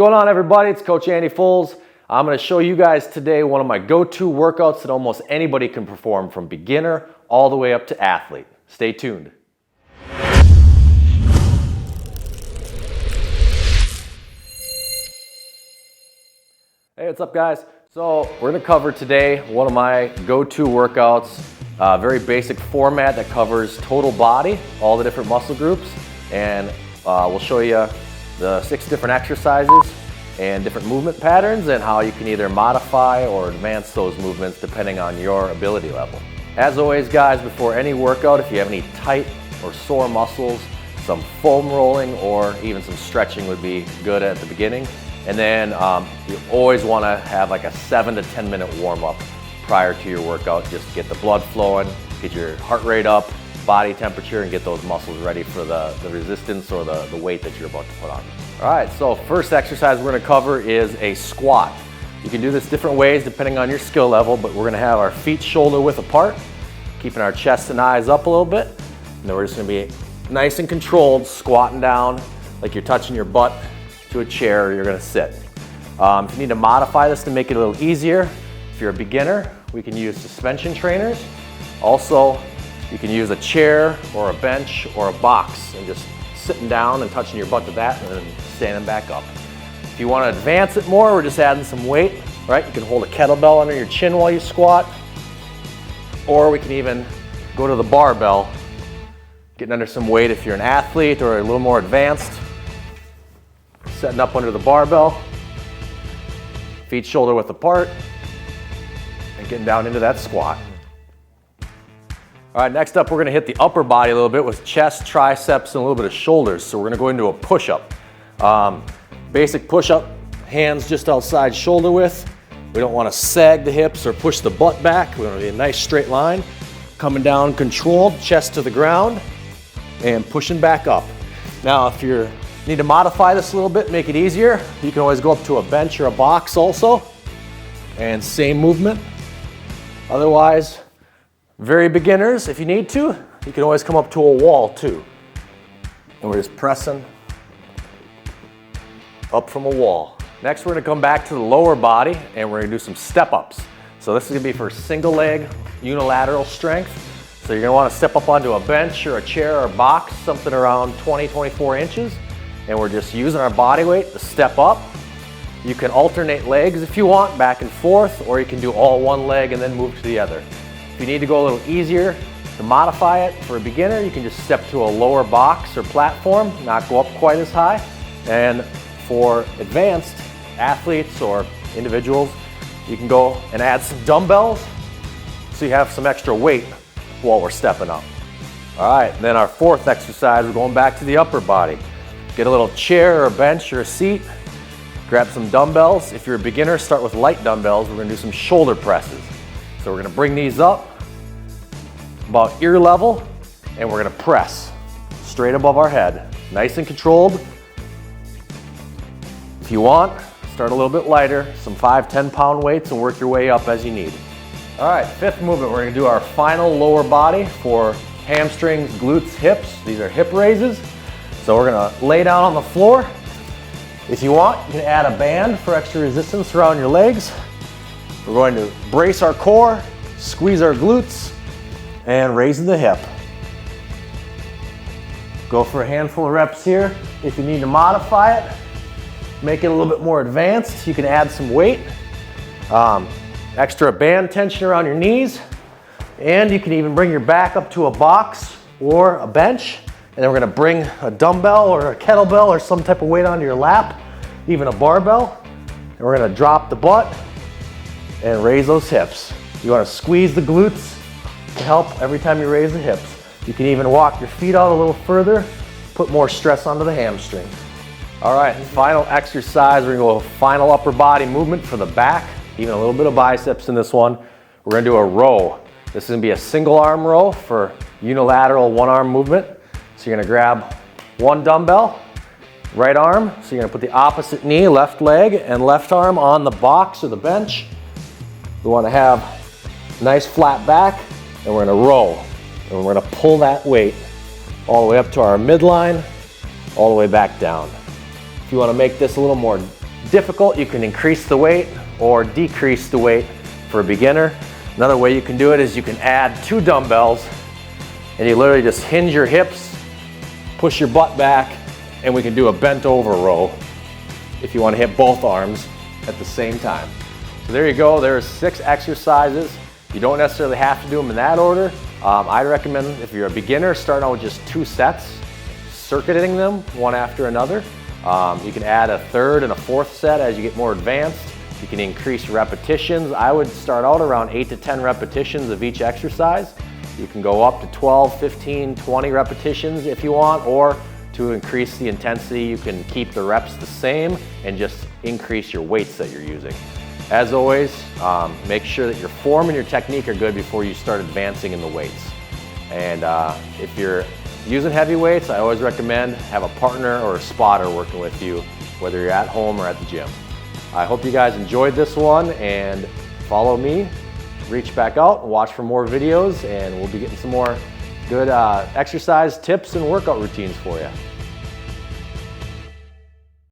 going on, everybody? It's Coach Andy Folz. I'm going to show you guys today one of my go-to workouts that almost anybody can perform, from beginner all the way up to athlete. Stay tuned. Hey, what's up, guys? So we're going to cover today one of my go-to workouts, very basic format that covers total body, all the different muscle groups, and we'll show you the 6 different exercises and different movement patterns and how you can either modify or advance those movements depending on your ability level. As always, guys, before any workout, if you have any tight or sore muscles, some foam rolling or even some stretching would be good at the beginning. And then you always want to have like a 7 to 10 minute warm up prior to your workout, just to get the blood flowing, get your heart rate up, body temperature, and get those muscles ready for the resistance or the weight that you're about to put on. All right, so first exercise we're going to cover is a squat. You can do this different ways depending on your skill level, but we're going to have our feet shoulder width apart, keeping our chest and eyes up a little bit, and then we're just going to be nice and controlled, squatting down like you're touching your butt to a chair or you're going to sit. If you need to modify this to make it a little easier, if you're a beginner, we can use suspension trainers. Also, you can use a chair or a bench or a box and just sitting down and touching your butt to that and then standing back up. If you want to advance it more, we're just adding some weight, right? You can hold a kettlebell under your chin while you squat, or we can even go to the barbell, getting under some weight if you're an athlete or a little more advanced. Setting up under the barbell, feet shoulder width apart, and getting down into that squat. All right, next up, we're going to hit the upper body a little bit with chest, triceps, and a little bit of shoulders. So we're going to go into a push-up. Basic push-up, hands just outside shoulder width. We don't want to sag the hips or push the butt back. We want to be a nice straight line. Coming down controlled, chest to the ground, and pushing back up. Now, if you need to modify this a little bit, make it easier, you can always go up to a bench or a box also, and same movement. Otherwise, very beginners, if you need to, you can always come up to a wall too. And we're just pressing up from a wall. Next, we're gonna come back to the lower body and we're gonna do some step ups. So this is gonna be for single leg, unilateral strength. So you're gonna wanna step up onto a bench or a chair or a box, something around 20, 24 inches. And we're just using our body weight to step up. You can alternate legs if you want, back and forth, or you can do all one leg and then move to the other. If you need to go a little easier to modify it for a beginner, you can just step to a lower box or platform, not go up quite as high. And for advanced athletes or individuals, you can go and add some dumbbells so you have some extra weight while we're stepping up. All right, and then our fourth exercise, we're going back to the upper body. Get a little chair or a bench or a seat, grab some dumbbells. If you're a beginner, start with light dumbbells. We're gonna do some shoulder presses. So we're gonna bring these up about ear level, and we're gonna press straight above our head, nice and controlled. If you want, start a little bit lighter, some 5, 10-pound weights, and work your way up as you need. All right, fifth movement, we're gonna do our final lower body for hamstrings, glutes, hips. These are hip raises. So we're gonna lay down on the floor. If you want, you can add a band for extra resistance around your legs. We're going to brace our core, squeeze our glutes, and raise the hip. Go for a handful of reps here. If you need to modify it, make it a little bit more advanced, you can add some weight, extra band tension around your knees, and you can even bring your back up to a box or a bench, and then we're gonna bring a dumbbell or a kettlebell or some type of weight onto your lap, even a barbell, and we're gonna drop the butt and raise those hips. You wanna squeeze the glutes to help every time you raise the hips. You can even walk your feet out a little further, put more stress onto the hamstring. All right, final exercise, we're gonna go final upper body movement for the back, even a little bit of biceps in this one. We're gonna do a row. This is gonna be a single arm row for unilateral one arm movement. So you're gonna grab one dumbbell, right arm, so you're gonna put the opposite knee, left leg, and left arm on the box or the bench. We wanna have nice flat back, and we're gonna row. And we're gonna pull that weight all the way up to our midline, all the way back down. If you wanna make this a little more difficult, you can increase the weight or decrease the weight for a beginner. Another way you can do it is you can add 2 dumbbells and you literally just hinge your hips, push your butt back, and we can do a bent over row if you want to hit both arms at the same time. So there you go, there's 6 exercises. You don't necessarily have to do them in that order. I'd recommend, if you're a beginner, starting out with just 2 sets, circuiting them one after another. You can add a 3rd and a 4th set as you get more advanced. You can increase repetitions. I would start out around 8 to 10 repetitions of each exercise. You can go up to 12, 15, 20 repetitions if you want, or to increase the intensity, you can keep the reps the same and just increase your weights that you're using. As always, make sure that your form and your technique are good before you start advancing in the weights. And if you're using heavy weights, I always recommend have a partner or a spotter working with you, whether you're at home or at the gym. I hope you guys enjoyed this one, and follow me, reach back out and watch for more videos, and we'll be getting some more good exercise tips and workout routines for you.